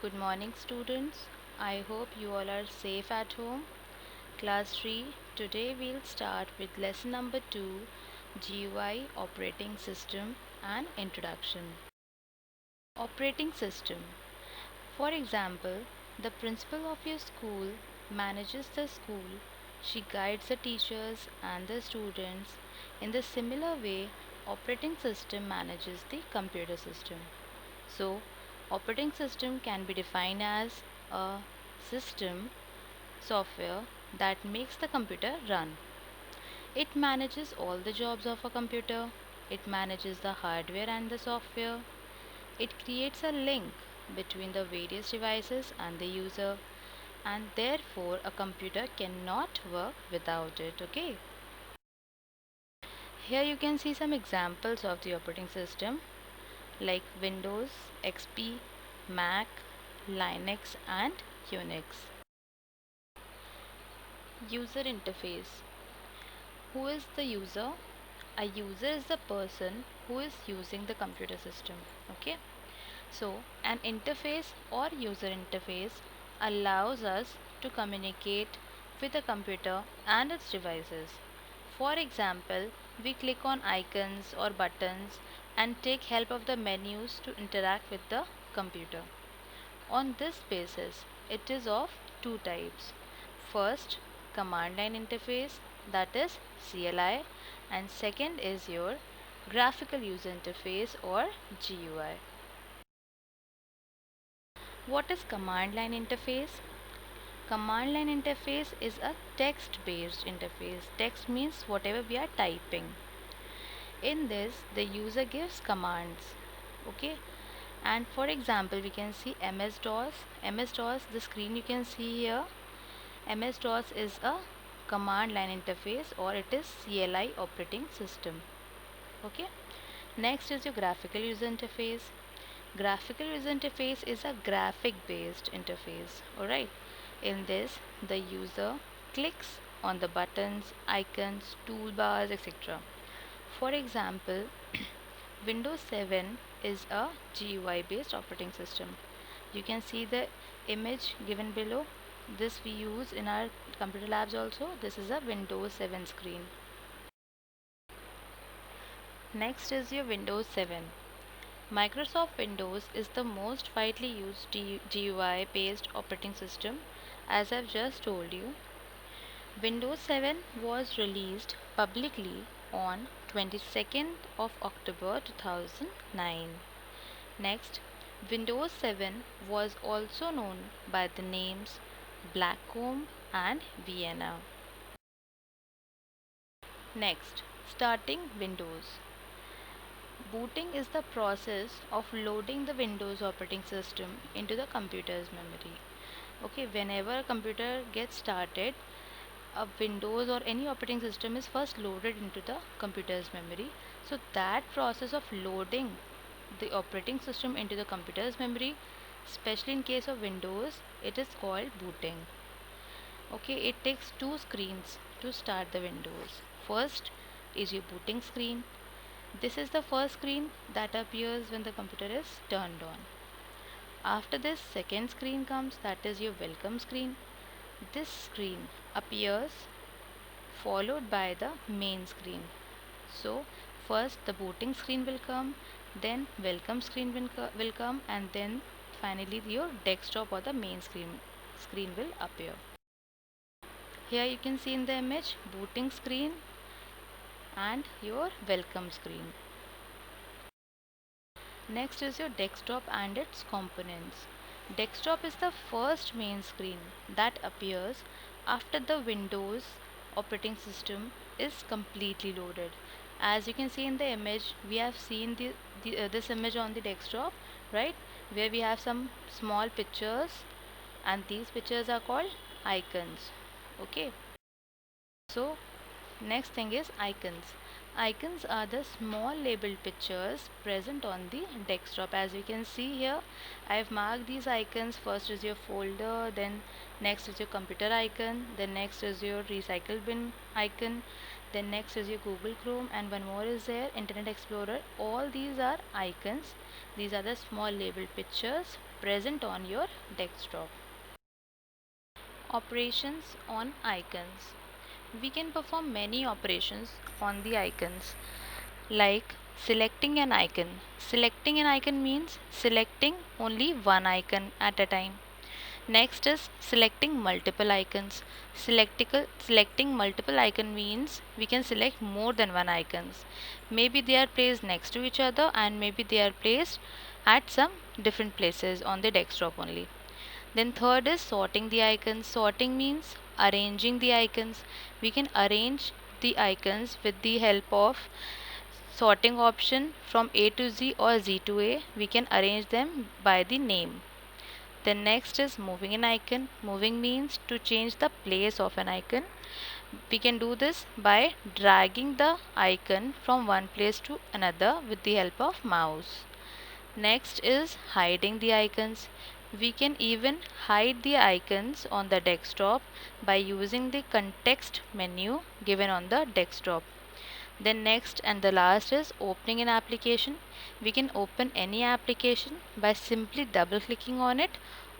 Good morning, students. I hope you all are safe at home. Class 3, today we'll start with lesson number 2, GUI Operating System and Introduction. Operating System. For example, the principal of your school manages the school. She guides the teachers and the students. In the similar way, operating system manages the computer system. So, operating system can be defined as a system software that makes the computer run. It manages all the jobs of a computer. It manages the hardware and the software. It creates a link between the various devices and the user, and therefore a computer cannot work without it. Okay. Here you can see some examples of the operating system like Windows, XP, Mac, Linux and Unix. User interface. Who is the user? A user is the person who is using the computer system. Okay. So, an interface or user interface allows us to communicate with the computer and its devices. For example, we click on icons or buttons and take help of the menus to interact with the computer. On this basis, it is of two types. First, command line interface, that is CLI, and second is your graphical user interface or GUI. What is command line interface? Command line interface is a text based interface. Text means whatever we are typing. In this, the user gives commands. Okay, and for example, we can see MS-DOS. MS-DOS, the screen you can see here. MS-DOS is a command line interface or it is CLI operating system. Okay. Next is your graphical user interface. Graphical user interface is a graphic based interface. Alright. In this, the user clicks on the buttons, icons, toolbars, etc. For example, Windows 7 is a GUI based operating system. You can see the image given below. This we use in our computer labs also. This is a Windows 7 screen. Next is your Windows 7. Microsoft Windows is the most widely used GUI based operating system, as I've just told you. Windows 7 was released publicly on 22nd of October 2009. Next, Windows 7 was also known by the names Blackcomb and Vienna. Next, starting Windows. Booting is the process of loading the Windows operating system into the computer's memory. Okay, whenever a computer gets started, a Windows or any operating system is first loaded into the computer's memory. So that process of loading the operating system into the computer's memory, especially in case of Windows, it is called booting. Okay, it takes two screens to start the Windows. First is your booting screen. This is the first screen that appears when the computer is turned on. After this, second screen comes, that is your welcome screen. This screen appears followed by the main screen. So first the booting screen will come, then welcome screen will come, and then finally your desktop or the main screen will appear. Here you can see in the image booting screen and your welcome screen. Next is your desktop and its components. Desktop is the first main screen that appears after the Windows operating system is completely loaded. As you can see in the image, we have seen this image on the desktop, right? Where we have some small pictures, and these pictures are called icons. Okay. So next thing is icons. Icons are the small labeled pictures present on the desktop. As you can see here, I have marked these icons. First is your folder, then next is your computer icon, then next is your recycle bin icon, then next is your Google Chrome, and one more is there, Internet Explorer. All these are icons These are the small labeled pictures present on your desktop. Operations on icons. We can perform many operations on the icons, like selecting an icon. Selecting an icon means selecting only one icon at a time. Next is selecting multiple icons. Selecting multiple icon means we can select more than one icons. Maybe they are placed next to each other, and maybe they are placed at some different places on the desktop only. Then third is sorting the icons. Sorting means arranging the icons. We can arrange the icons with the help of sorting option from A to Z or Z to A. We can arrange them by the name. Then next is moving an icon. Moving means to change the place of an icon. We can do this by dragging the icon from one place to another with the help of mouse. Next is hiding the icons. We can even hide the icons on the desktop by using the context menu given on the desktop. Then next and the last is opening an application. We can open any application by simply double clicking on it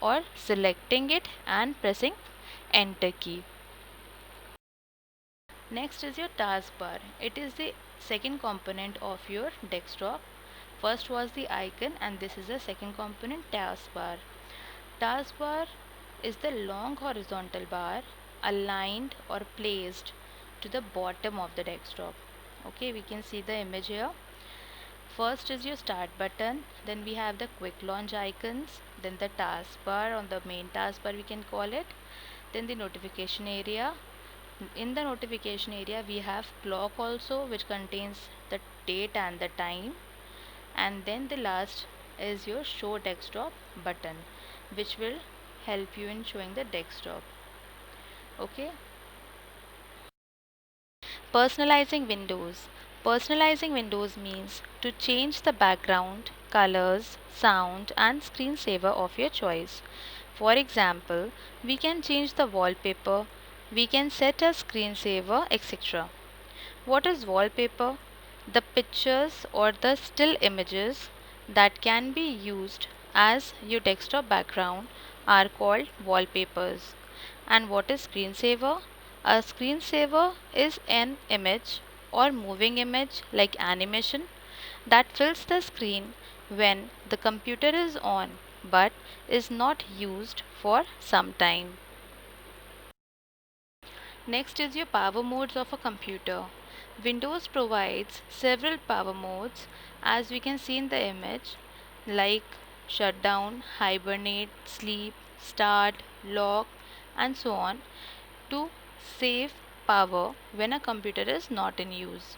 or selecting it and pressing enter key. Next is your taskbar. It is the second component of your desktop. First was the icon, and this is the second component, taskbar. Taskbar is the long horizontal bar aligned or placed to the bottom of the desktop. Okay, we can see the image here. First is your start button, then we have the quick launch icons, then the taskbar on the main taskbar we can call it, then the notification area. In the notification area we have clock also, which contains the date and the time, and then the last is your show desktop button, which will help you in showing the desktop. Okay. Personalizing windows. Personalizing windows means to change the background, colors, sound and screensaver of your choice. For example, we can change the wallpaper, we can set a screensaver, etc. What is wallpaper? The pictures or the still images that can be used as your desktop background are called wallpapers. And what is screensaver? A screensaver is an image or moving image like animation that fills the screen when the computer is on but is not used for some time. Next is your power modes of a computer. Windows provides several power modes, as we can see in the image, like shutdown, hibernate, sleep, start, lock and so on, to save power when a computer is not in use.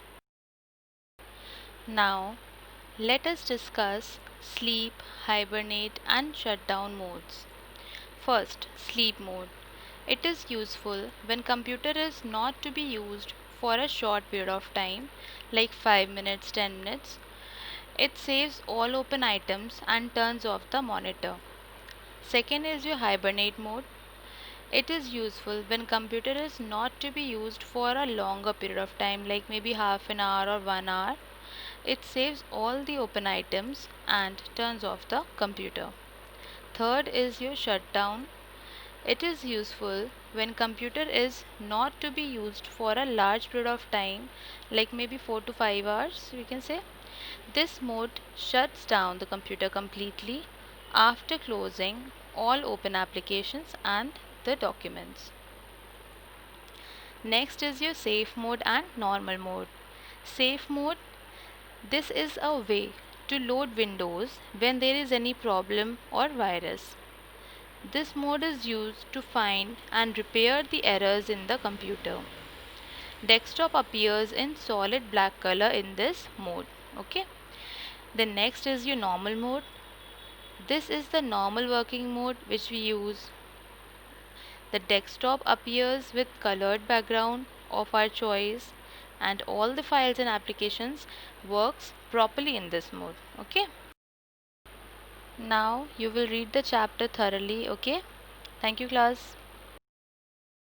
Now let us discuss sleep, hibernate and shutdown modes. First, sleep mode. It is useful when computer is not to be used for a short period of time, like 5 minutes, 10 minutes. It saves all open items and turns off the monitor. Second is your hibernate mode. It is useful when computer is not to be used for a longer period of time, like maybe half an hour or 1 hour. It saves all the open items and turns off the computer. Third is your shutdown. It is useful when computer is not to be used for a large period of time, like maybe 4 to 5 hours we can say. This mode shuts down the computer completely after closing all open applications and the documents. Next is your safe mode and normal mode. Safe mode, this is a way to load Windows when there is any problem or virus. This mode is used to find and repair the errors in the computer. Desktop appears in solid black color in this mode. Okay. The next is your normal mode. This is the normal working mode which we use. The desktop appears with colored background of our choice, and all the files and applications works properly in this mode. Okay. Now you will read the chapter thoroughly. Okay. Thank you, class.